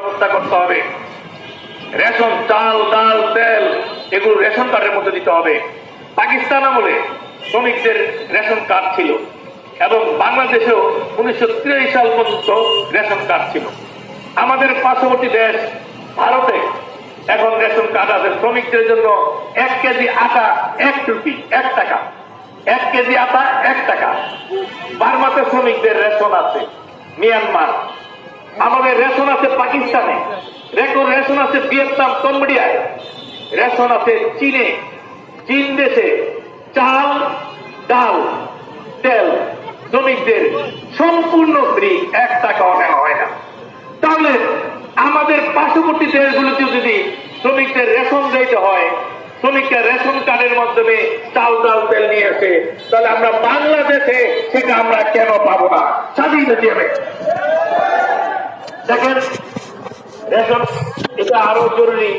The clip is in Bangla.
ব্যবস্থা করতে হবে। রেশন, চাল, ডাল, তেল এগুলো রেশন কার্ডের মধ্যে দিতে হবে। পাকিস্তান আমলে শ্রমিকদের রেশন কার্ড ছিল এবং বাংলাদেশেও 1983 সাল পর্যন্ত রেশন কার্ড ছিল। আমাদের পার্শ্ববর্তী দেশ ভারতে এখন রেশন কার্ড আছে। শ্রমিকদের জন্য 1 কেজি আটা 1 রুপি, 1 টাকা। 1 কেজি আটা 1 টাকা। বার্মাতে শ্রমিকদের রেশন আছে। মিয়ানমার আমাদের রেশন আছে। পাকিস্তানে রেশন আছে। ভিয়েতনাম, কম্বোডিয়ায় রেশন আছে। চীনে, চীন দেশে চাল, ডাল, তেল শ্রমিকদের সম্পূর্ণ ফ্রি, 1 টাকাও নেওয়া হয় না। তাহলে আমাদের পার্শ্ববর্তী দেশগুলোতে যদি শ্রমিকদের রেশন দিতে হয়, শ্রমিকরা রেশন কার্ডের মাধ্যমে চাল, ডাল, তেল নিয়ে আসে, তাহলে আমরা বাংলাদেশে সেটা আমরা কেন পাবো না? স্বাধীনতা হবে। দেখেন রেশন এটা আরো জরুরি।